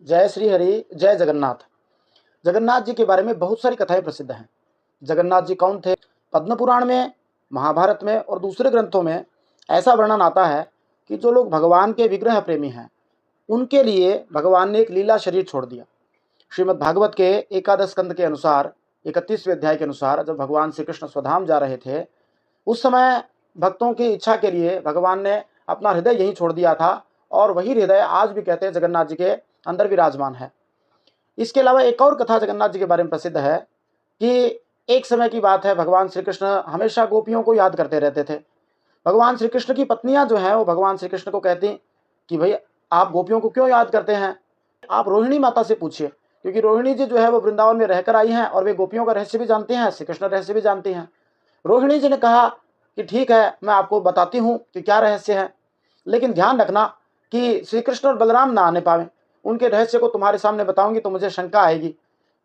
जय श्री हरि, जय जगन्नाथ। जगन्नाथ जी के बारे में बहुत सारी कथाएं प्रसिद्ध हैं। जगन्नाथ जी कौन थे? पद्म पुराण में, महाभारत में और दूसरे ग्रंथों में ऐसा वर्णन आता है कि जो लोग भगवान के विग्रह प्रेमी हैं, उनके लिए भगवान ने एक लीला शरीर छोड़ दिया। श्रीमद् भागवत के एकादश स्कंद के अनुसार, 31वें अध्याय के अनुसार, जब भगवान श्री कृष्ण स्वधाम जा रहे थे, उस समय भक्तों की इच्छा के लिए भगवान ने अपना हृदय यहीं छोड़ दिया था, और वही हृदय आज भी कहते हैं जगन्नाथ जी के अंदर विराजमान है। इसके अलावा एक और कथा जगन्नाथ जी के बारे में प्रसिद्ध है कि एक समय की बात है, भगवान श्री कृष्ण हमेशा गोपियों को याद करते रहते थे। भगवान श्री कृष्ण की पत्नियां जो हैं, वो भगवान श्री कृष्ण को कहती कि भाई, आप गोपियों को क्यों याद करते हैं? आप रोहिणी माता से पूछिए, क्योंकि रोहिणी जी जो है वो वृंदावन में रहकर आई हैं और वे गोपियों का रहस्य भी जानती हैं, श्री कृष्ण रहस्य भी जानती हैं। रोहिणी जी ने कहा कि ठीक है, मैं आपको बताती हूँ कि क्या रहस्य है, लेकिन ध्यान रखना कि श्री कृष्ण और बलराम ना आने पावे। उनके रहस्य को तुम्हारे सामने बताऊंगी तो मुझे शंका आएगी।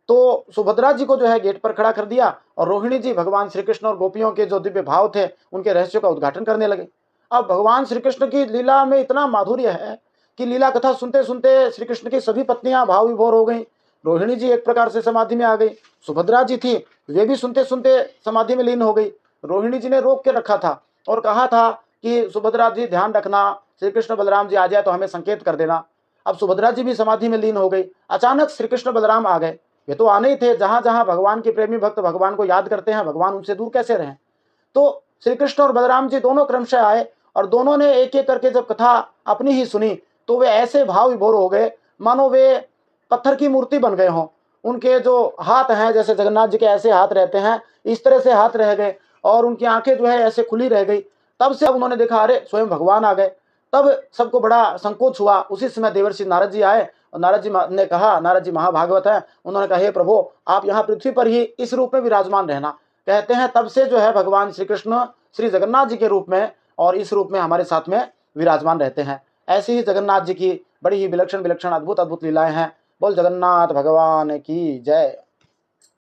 तो सुभद्रा जी को जो है गेट पर खड़ा कर दिया, और रोहिणी जी भगवान श्री कृष्ण और गोपियों के जो दिव्य भाव थे, उनके रहस्यों का उद्घाटन करने लगे। अब भगवान श्री कृष्ण की लीला में इतना माधुर्य है कि लीला कथा सुनते सुनते श्री कृष्ण की सभी पत्नियां भाव विभोर हो गई। रोहिणी जी एक प्रकार से समाधि में आ गई, सुभद्रा जी थी, वे भी सुनते सुनते समाधि में लीन हो गई। रोहिणी जी ने रोक के रखा था और कहा था कि सुभद्रा जी ध्यान रखना, श्री कृष्ण बलराम जी आ जाए तो हमें संकेत कर देना। अब सुभद्रा जी भी समाधि में लीन हो गई। अचानक श्री कृष्ण बलराम आ गए। वे तो आने ही थे, जहां जहां भगवान के प्रेमी भक्त भगवान को याद करते हैं, भगवान उनसे दूर कैसे रहें। तो श्री कृष्ण और बलराम जी दोनों क्रमशः आए, और दोनों ने एक एक करके जब कथा अपनी ही सुनी, तो वे ऐसे भाव विभोर हो गए मानो वे पत्थर की मूर्ति बन गए हों। उनके जो हाथ हैं, जैसे जगन्नाथ जी के ऐसे हाथ रहते हैं, इस तरह से हाथ रह गए, और उनकी आंखें जो है ऐसे खुली रह गई। तब से अब उन्होंने देखा, अरे स्वयं भगवान आ गए। तब सबको बड़ा संकोच हुआ। उसी समय देवर्षि नारद जी आए, और नारद जी ने कहा, नारद जी महाभागवत हैं, उन्होंने कहा, हे प्रभु, आप यहाँ पृथ्वी पर ही इस रूप में विराजमान रहना। कहते हैं तब से जो है भगवान श्री कृष्ण श्री जगन्नाथ जी के रूप में और इस रूप में हमारे साथ में विराजमान रहते हैं। ऐसी ही जगन्नाथ जी की बड़ी ही विलक्षण विलक्षण अद्भुत अद्भुत लीलाएं हैं। बोल जगन्नाथ भगवान की जय।